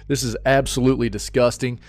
This is absolutely disgusting.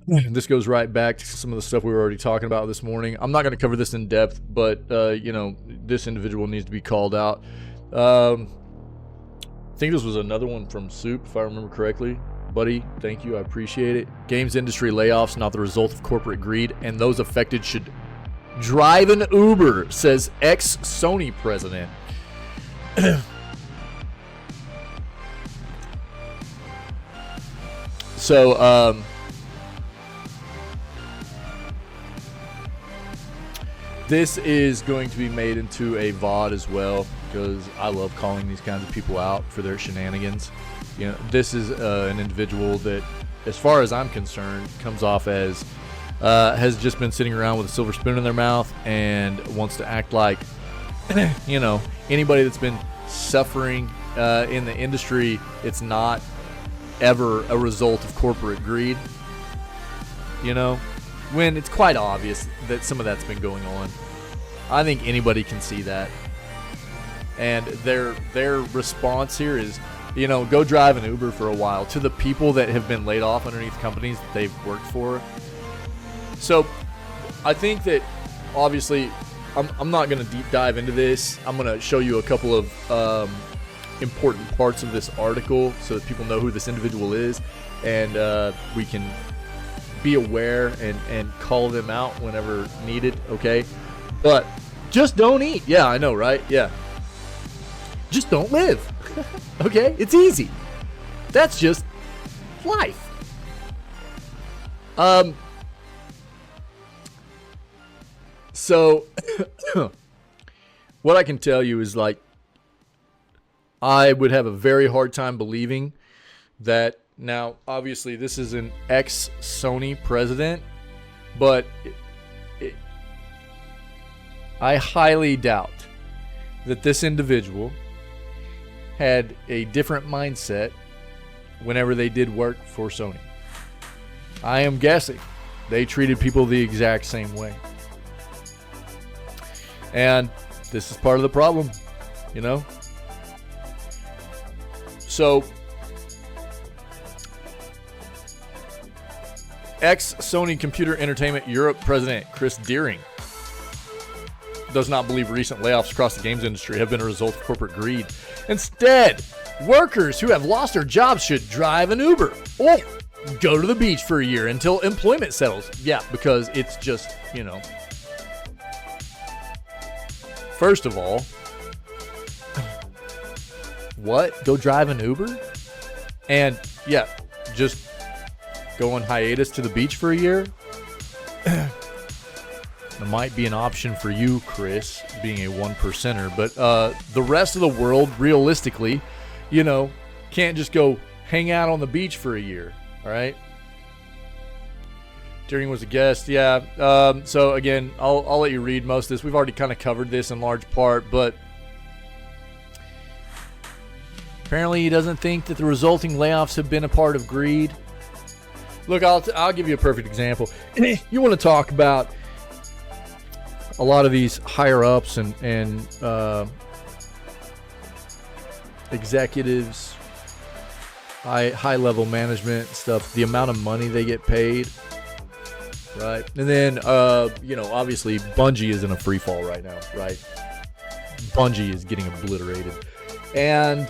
This goes right back to some of the stuff we were already talking about this morning. I'm not going to cover this in depth, but this individual needs to be called out. I think this was another one from Soup, if I remember correctly. Buddy, thank you. I appreciate it. Games industry layoffs not the result of corporate greed, and those affected should drive an Uber, says ex-Sony president. So, this is going to be made into a VOD as well, because I love calling these kinds of people out for their shenanigans. You know, this is an individual that, as far as I'm concerned, comes off as has just been sitting around with a silver spoon in their mouth and wants to act like, anybody that's been suffering in the industry, it's not ever a result of corporate greed. When it's quite obvious that some of that's been going on. I think anybody can see that. And their response here is, go drive an Uber for a while to the people that have been laid off underneath companies that they've worked for. So I think that obviously I'm not going to deep dive into this. I'm going to show you a couple of important parts of this article so that people know who this individual is, and we can be aware and call them out whenever needed, okay? But just don't eat. Yeah, I know, right? Yeah. Just don't live. Okay? It's easy. That's just life. So what I can tell you is, like, I would have a very hard time believing that. Now, obviously, this is an ex-Sony president, but I highly doubt that this individual had a different mindset whenever they did work for Sony. I am guessing they treated people the exact same way. And this is part of the problem, So, ex-Sony Computer Entertainment Europe President Chris Deering does not believe recent layoffs across the games industry have been a result of corporate greed. Instead, workers who have lost their jobs should drive an Uber or go to the beach for a year until employment settles. Yeah, because it's just, First of all, what? Go drive an Uber? And, yeah, just go on hiatus to the beach for a year? There might be an option for you, Chris, being a 1%er, but the rest of the world, realistically, can't just go hang out on the beach for a year, all right? Deering was a guest, yeah. So, again, I'll let you read most of this. We've already kind of covered this in large part, but apparently he doesn't think that the resulting layoffs have been a part of greed. Look, I'll give you a perfect example. You want to talk about a lot of these higher ups and executives, high level management stuff, the amount of money they get paid, right? And then obviously Bungie is in a free fall right now, right? Bungie is getting obliterated. And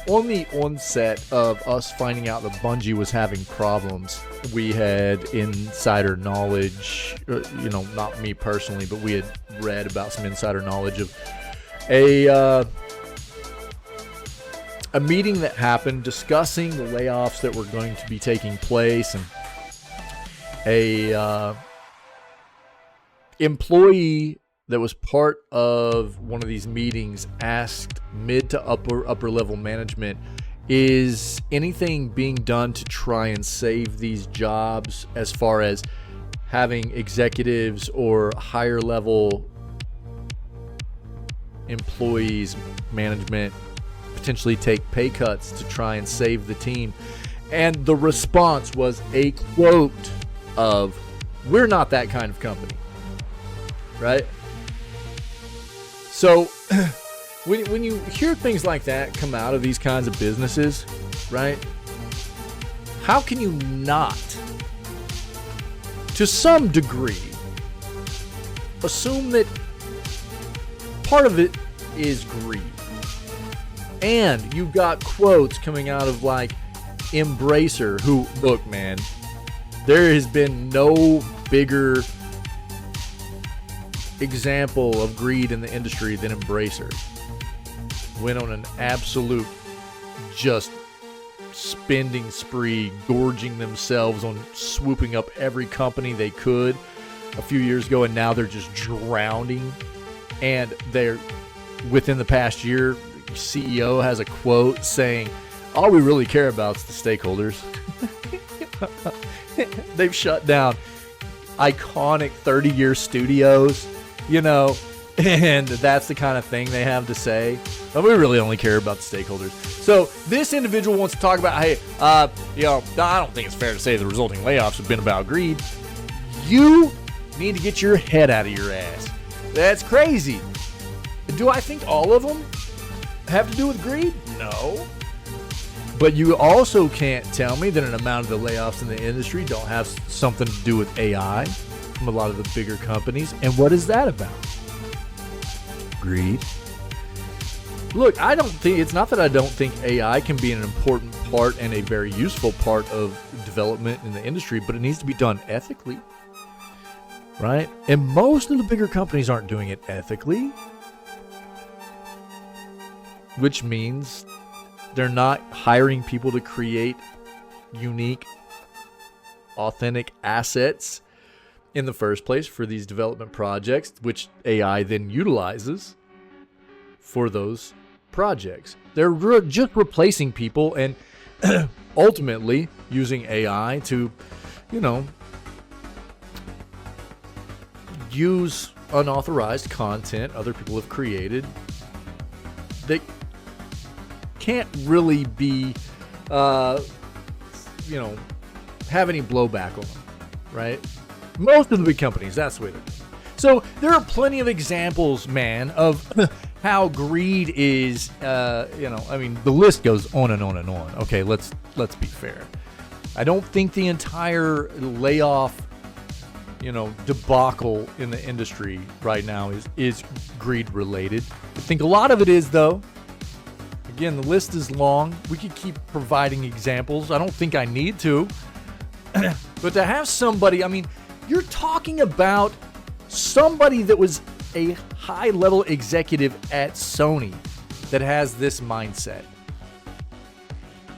on the onset of us finding out that Bungie was having problems, we had insider knowledge, not me personally, but we had read about some insider knowledge of a meeting that happened discussing the layoffs that were going to be taking place, and a employee that was part of one of these meetings asked mid to upper level management, is anything being done to try and save these jobs, as far as having executives or higher level employees, management, potentially take pay cuts to try and save the team? And the response was a quote of, "We're not that kind of company," right? So when you hear things like that come out of these kinds of businesses, right? How can you not, to some degree, assume that part of it is greed? And you've got quotes coming out of like Embracer, who, look, man, there has been no bigger example of greed in the industry than Embracer. Went on an absolute just spending spree, gorging themselves on swooping up every company they could a few years ago, and now they're just drowning. And they're, within the past year, the CEO has a quote saying, all we really care about is the stakeholders. They've shut down iconic 30-year studios, you know, and that's the kind of thing they have to say. But we really only care about the stakeholders. So this individual wants to talk about, hey, you know, I don't think it's fair to say the resulting layoffs have been about greed. You need to get your head out of your ass. That's crazy. Do I think all of them have to do with greed? No. But you also can't tell me that an amount of the layoffs in the industry don't have something to do with AI from a lot of the bigger companies. And what is that about? Greed. Look, I don't think, it's not that I don't think AI can be an important part and a very useful part of development in the industry, but it needs to be done ethically, right? And most of the bigger companies aren't doing it ethically, which means they're not hiring people to create unique, authentic assets in the first place for these development projects, which AI then utilizes for those projects. They're just replacing people and ultimately using AI to, you know, use unauthorized content other people have created that can't really be, you know, have any blowback on them, right? Most of the big companies, that's the way they're doing. So there are plenty of examples, man, of how greed is, you know, I mean, the list goes on and on and on. Okay, let's be fair. I don't think the entire layoff, you know, debacle in the industry right now is greed related. I think a lot of it is, though. Again, the list is long. We could keep providing examples. I don't think I need to. But to have somebody, I mean, you're talking about somebody that was a high-level executive at Sony that has this mindset.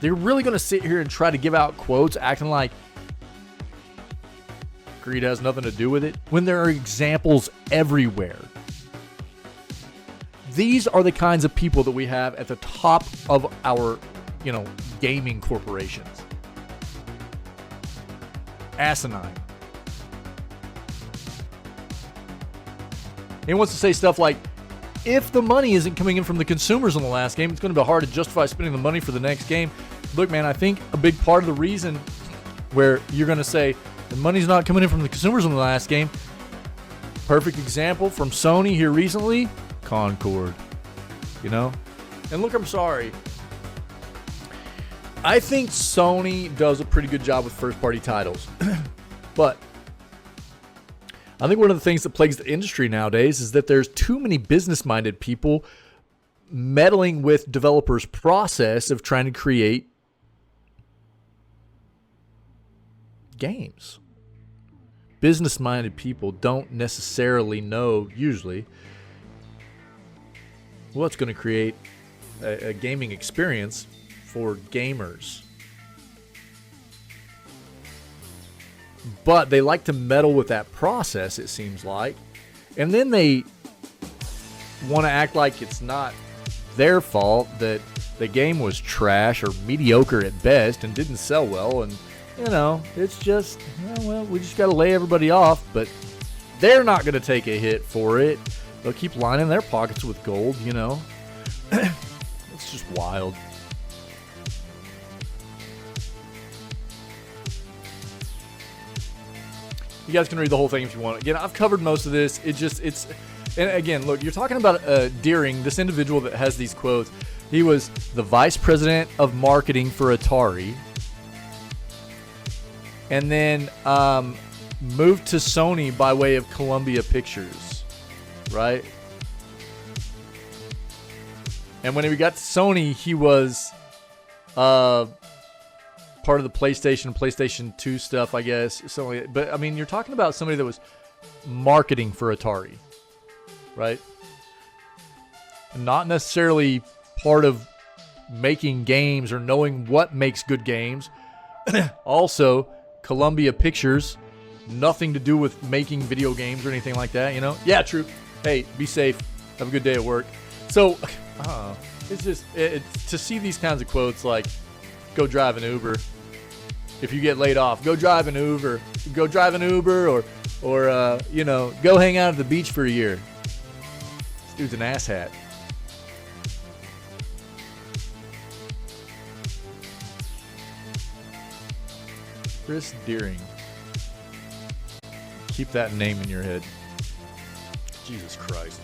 They're really going to sit here and try to give out quotes acting like greed has nothing to do with it when there are examples everywhere. These are the kinds of people that we have at the top of our, you know, gaming corporations. Asinine. He wants to say stuff like, if the money isn't coming in from the consumers in the last game, it's going to be hard to justify spending the money for the next game. Look, man, I think a big part of the reason where you're going to say the money's not coming in from the consumers in the last game, perfect example from Sony here recently, Concord, you know? And look, I'm sorry. I think Sony does a pretty good job with first-party titles. But I think one of the things that plagues the industry nowadays is that there's too many business-minded people meddling with developers' process of trying to create games. Business-minded people don't necessarily know, usually, what's going to create a gaming experience for gamers. But they like to meddle with that process, it seems like. And then they want to act like it's not their fault that the game was trash or mediocre at best and didn't sell well. And, you know, it's just, well, we just got to lay everybody off. But they're not going to take a hit for it. They'll keep lining their pockets with gold, you know. It's just wild. You guys can read the whole thing if you want. Again, I've covered most of this. It's And again, look, you're talking about Deering, this individual that has these quotes. He was the vice president of marketing for Atari, and then moved to Sony by way of Columbia Pictures, right? And when he got to Sony, he was part of the PlayStation 2 stuff, I guess. But I mean, you're talking about somebody that was marketing for Atari, right? Not necessarily part of making games or knowing what makes good games. Also, Columbia Pictures, nothing to do with making video games or anything like that, you know? Yeah, true. Hey, be safe. Have a good day at work. So, it's just, to see these kinds of quotes like, go drive an Uber. If you get laid off, go drive an Uber. Go drive an Uber or you know, go hang out at the beach for a year. This dude's an asshat. Chris Deering. Keep that name in your head. Jesus Christ.